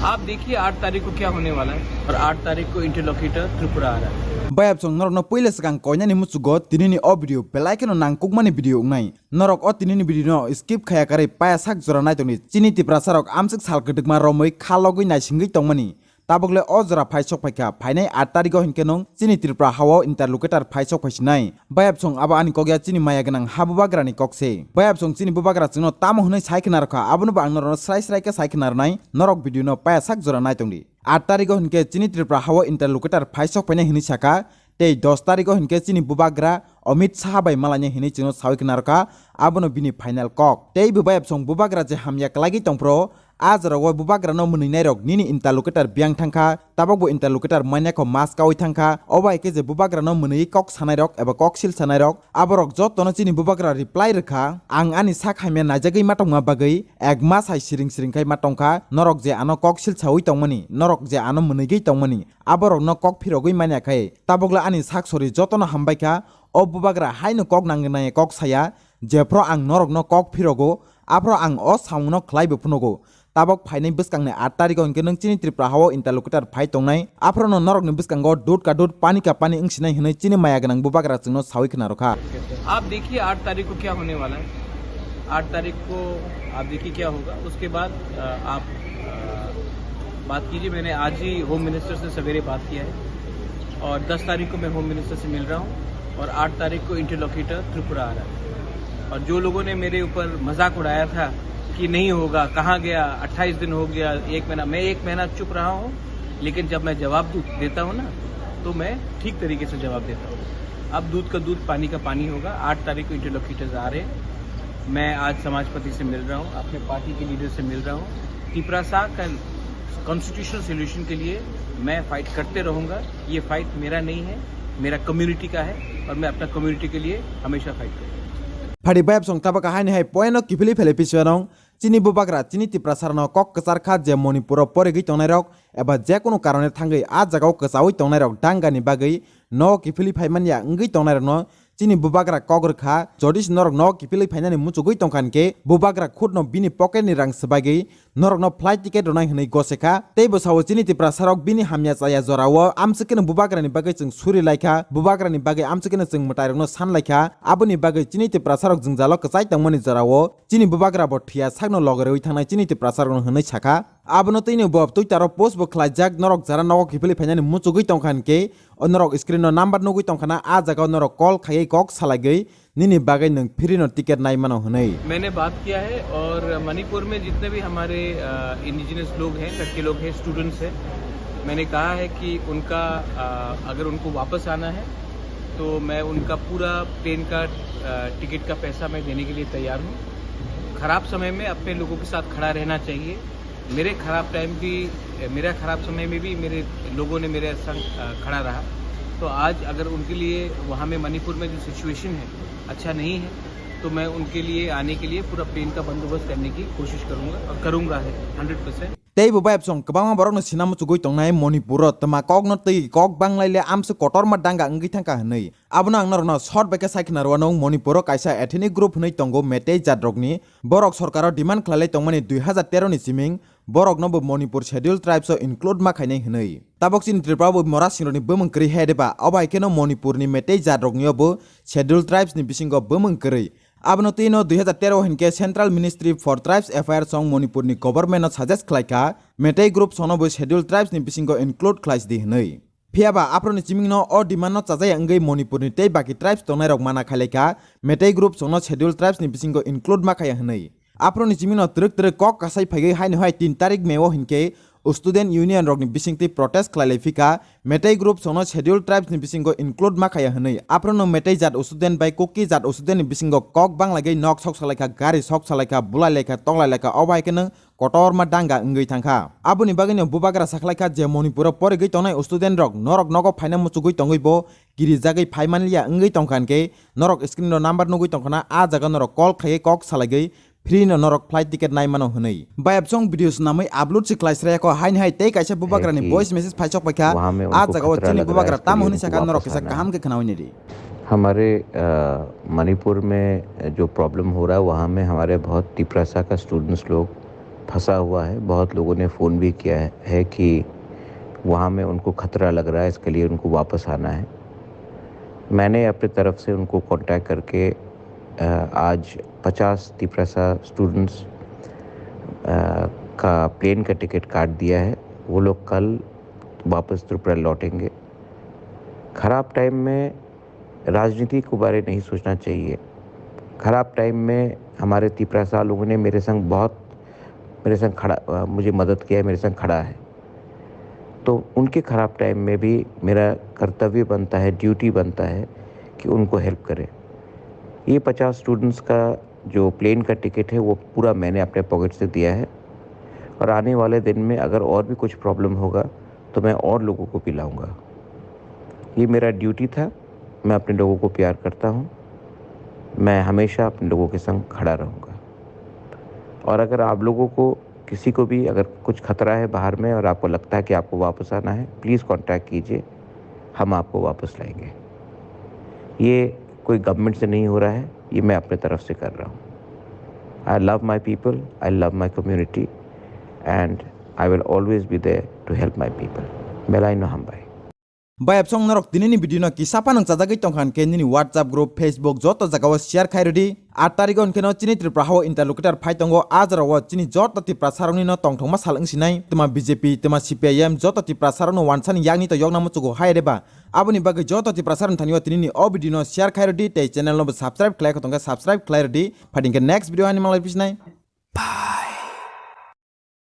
आप देखिए 8 तारीख को क्या होने वाला है और 8 तारीख को इंटरलॉक्यूटर त्रिपुरा आ रहा है। Bayap song norok no pile sakang konya ni musugo tinini o video belai keno nang kukmani video ngai norok o tinini video no skip khaya kare paya sak jora nai tongni chini tipra sarok amsik sal kedikma romoi khalogui nai singui tongmani tabogle o jora phaisok phaika phainai 8 tariko hinke nong chini tripra hawo interlocutor phaisok phaisinai bayap song aba ani kogya chini maya ganang habubagra ni kokse bayap song chini bubagra chino tamo hunai saikna rakha abunu ba angno srai srai ka saikna nai norok video no paya sak jora nai tongdi 8 तारिखो हिनके चिनी Tripura हावो interlocutor फाइसक फैने हिनि साका ते 10 तारिखो हिनके चिनी बुबाग्रा Amit Shah bye मालाने हिनि चिनो साविक नारका आबनो बिनि final कक ते बुबाय सं बुबाग्रा जे हामया कलागि तंप्रो आज रगो बुबाग्रा न मुनिनाय रग निनि इंटरलोकेटर बियां थांखा ताबगबो इंटरलोकेटर मान्याखो मास्कावै थांखा अबाय के जे बुबाग्रा न मुनि कक सानाय रग एबा ककसिल सानाय रग आबरक जतनो चिनी बुबाग्रा रिप्लाय रखा आं आनि साखायमे नाजागै माटंगा बागै एक मास हाय सिरिं सिरिंखाय माटंखा नरक जे आनो ककसिल सावै तंमनि नरक जे आनो मुनिगै तंमनि आबरक न कक फिरगै मान्याखै ताबगला आनि साकसरि जतनो हामबायखा ओ बुबाग्रा हायनो कक नांगनाय कक साया जेफ्रो आं नरक न कक फिरगो आफ्रो आं ओ सावनो खलायबो फुनगो ताबक फाइनै बिस्कांने 8 तारिखो हिनके नों चिनि त्रिपुरा हावो इंटरलोकेटर फाइ तंनाय आफ्रो न नरक नि बिस्कांगो दूध का दूध पानी का पानी इंसिनाय हनै चिनि माया गनां बुबाग्रा जोंनो सावै खना रखा आप देखिए 8 तारीख को क्या होने वाला है। 8 तारीख को आप देखिए क्या होगा। उसके बाद आप बात कीजिए। मैंने आज ही होम मिनिस्टर से सवेरे बात किया है और 10 तारीख को मैं होम मिनिस्टर से मिल रहा हूँ और 8 तारीख को इंटरलॉक्यूटर त्रिपुरा आ रहा है। और जो लोगों ने मेरे ऊपर मजाक उड़ाया था कि नहीं होगा, कहाँ गया, 28 दिन हो गया, 1 महीना, मैं 1 महीना चुप रहा हूँ, लेकिन जब मैं जवाब देता हूँ ना तो मैं ठीक तरीके से जवाब देता हूँ। अब दूध का दूध पानी का पानी होगा। 8 तारीख को इंटरलॉक्यूटर्स आ रहे हैं। मैं आज समाजपति से मिल रहा हूँ, अपने पार्टी के लीडर से मिल रहा हूँ। त्रिपुरा का कॉन्स्टिट्यूशनल सोल्यूशन के लिए मैं फाइट करते रहूँगा। ये फाइट मेरा नहीं है, मेरा कम्युनिटी का है और मैं अपना कम्युनिटी के लिए हमेशा फाइट करूँगा। फाड़ी बायप सं ताबका हायनि हाय पोयनो किफिलि फेले पिसवारं चिनि बुबाग्रा चिनि तिप्रा सारनो कक कसार खा जे मणिपुर परेगै तंनाय रक एबा जे कोनो कारणे थांगै आ जागाव कसावै तंनाय रक डांगानि बागै न किफिलि फाइमानिया अंगै तंनाय रक न चिनि बुबाग्रा कगरखा जडिस नरक न किफिलि फाइनानि मुचुगै तंखानके बुबाग्रा खुद न बिनि पकेटनि रां सबागै नरक न फ्लाइट टिकेट रनाय हनै गसेखा तै बसाव चिनि तिप्रा सारक बिनि हामया जाया जराव आमसकेन बुबाग्रानि बागै जों सुरि लायखा बुबाग्रानि बागै आमसकेन जों मटायरक न सान लायखा आबुनि बागै चिनि तिप्रा सारक जों जाल कसाय तंमनि जराव चिनि बुबाग्रा बथिया सागनो लगरै थांनाय चिनि तिप्रा सारक हनै साखा आबनो तैनो बब टुइटाराव पोस्ट बखलायजाक नरक जारा नग किफिलि फाइनानि मुचुगै तंखानके नरक स्क्रिन न नाम्बार नुगै तंखाना आ जागाव नरक कल खायै कक सालागै निनि बागै नों फ्री न टिकेट नाय मानो हनै। मैंने बात किया है और मणिपुर में जितने भी हमारे इंडिजिनस लोग हैं, लड़के लोग हैं, स्टूडेंट्स हैं, मैंने कहा है कि उनका अगर उनको वापस आना है तो मैं उनका पूरा प्लेन का टिकट का पैसा मैं देने के लिए तैयार हूँ। ख़राब समय में अपने लोगों के साथ खड़ा रहना चाहिए। मेरा ख़राब समय में भी मेरे लोगों ने मेरे संग खड़ा रहा। तो आज अगर उनके लिए वहाँ में मणिपुर में जो सिचुएशन है अच्छा नहीं है तो मैं उनके लिए आने के लिए पूरा प्लेन का बंदोबस्त करने की कोशिश करूँगा और करूँगा है 100%। तै बुबायप सं कबांगा बरकनो सिनामु चुगै तंनाय मणिपुर तमा कक न तै कक बांगलायले आमसे कटर मा डांगा अंगै थांका हनै आबनो आंनरनो शर्ट बेके साइखनारवानो मणिपुर कायसा एथेनिक ग्रुप हनै तंगो मेटे जाद्रगनि बरक सरकाराव डिमान्ड खालाय तंमनि 2013 नि सिमिं बरक नबो मणिपुर शेड्यूल ट्राइब्स इनक्लूड मा खायनाय हनै ताबकसिन त्रिपुराबो मरा सिंरनि बोमंकरि हेदेबा अबायकेनो मणिपुरनि मेटे जाद्रगनियाबो शेड्यूल ट्राइब्स नि बिसिंगो बोमंकरि आबनो तैनो 2013 हिनके central ministry for tribes affairs सं मणिपुरनि गवर्नमेंट सजेस्ट खलायखा मेटे ग्रुप सोनबो शेड्यूल ट्राइब्स नि बिसिंगो इनक्लूड खलायस दि हनै फियाबा आफ्रोनि चिमिंनो अ डिमान्ड न चाजाय अंगै मणिपुरनि तै बाकी ट्राइब्स तंनाय रक माना खालायखा मेटे ग्रुप सोनो शेड्यूल ट्राइब्स नि बिसिंगो इनक्लूड मा खाया हनै आफ्रोनि चिमिंनो त्रिक त्रिक कक कासाय फाइगै हायनो हाय 3 तारिख मेओ हिनके स्टूडेंट यूनियन रकनि बिसिंगति प्रोटेस्ट खलायफिका मेटे ग्रुप सोनो शेड्यूल ट्राइब्स नि बिसिंगो इनक्लूड मा खाया हनै आफ्रोनो मेटे जात स्टूडेंट बाय कुकी जात स्टूडेंट नि बिसिंगो कक बांगलागै नक सक सालायखा गारि सक सालायखा बुलायलायखा तंगलायलायखा अबायकेनो कटर मा डांगा अंगै थांखा आबुनि बागैनो बुबाग्रा साखलायखा जे मणिपुर परेगै तंनाय स्टूडेंट रक नरक नगो फाइना मुचुगै तंगैबो गिरिजागै फाइमानलिया अंगै तंखानके नरक स्क्रिन नो नाम्बार नुगै तंखाना आ जागा नरक कल खायै कक सालायगै फ्री न नरक फ्लाइट टिकेट नाय मानो हनै बायप सं वीडियोस नामै अपलोड सिखलायस्रायाको हाइन हाय तै कायसा बुबाग्रानि वॉइस मेसेज फाइसक पाइखा आ जागाव चनि बुबाग्रा ताम होनि साका नरक केसा काम के खनावनि रे हमारे मणिपुर में जो प्रॉब्लम हो रहा है वहाँ में हमारे बहुत तिप्रासा का स्टूडेंट्स लोग फंसा हुआ है। बहुत लोगों ने फ़ोन भी किया है कि वहाँ में उनको खतरा लग रहा है, इसके लिए उनको वापस आना है। मैंने अपनी तरफ से उनको कांटेक्ट करके आज 50 तिपरासा स्टूडेंट्स का प्लेन का टिकट काट दिया है। वो लोग कल वापस त्रिपुरा लौटेंगे। ख़राब टाइम में राजनीति के बारे नहीं सोचना चाहिए। ख़राब टाइम में हमारे तिपरासा लोगों ने मेरे संग खड़ा, मुझे मदद किया है, मेरे संग खड़ा है। तो उनके ख़राब टाइम में भी मेरा कर्तव्य बनता है, ड्यूटी बनता है कि उनको हेल्प करें। ये 50 स्टूडेंट्स का जो प्लेन का टिकट है वो पूरा मैंने अपने पॉकेट से दिया है, और आने वाले दिन में अगर और भी कुछ प्रॉब्लम होगा तो मैं और लोगों को पिलाऊंगा। ये मेरा ड्यूटी था। मैं अपने लोगों को प्यार करता हूँ। मैं हमेशा अपने लोगों के संग खड़ा रहूँगा। और अगर आप लोगों को किसी को भी अगर कुछ खतरा है बाहर में और आपको लगता है कि आपको वापस आना है, प्लीज़ कांटेक्ट कीजिए, हम आपको वापस लाएंगे। ये कोई गवर्नमेंट से नहीं हो रहा है, ये मैं अपने तरफ से कर रहा हूँ। I love my people, I love my community, and I will always be there to help my people. Melaino Hambai. By Absong Narok Dinini Bidino Kisapan and Zadagi Tonkan Kenini WhatsApp group Facebook Joto Zagawa share Kairudi Atarigon Keno Chini Tripraho interlocutor Pythongo Azara Chini Jota Tiprasaroni Tong Thomas Halang Sinai Tema BJP Tema CPIM Jota Tiprasarano Wansan Yangi to Yonga Mutugo Haideba Abuni Bagi Jota Tiprasaran Tanyo Tinini Obidino share Kairudi Te channel number subscribe Claire Tonga subscribe Clarity Padinga next video animal episode. Bye.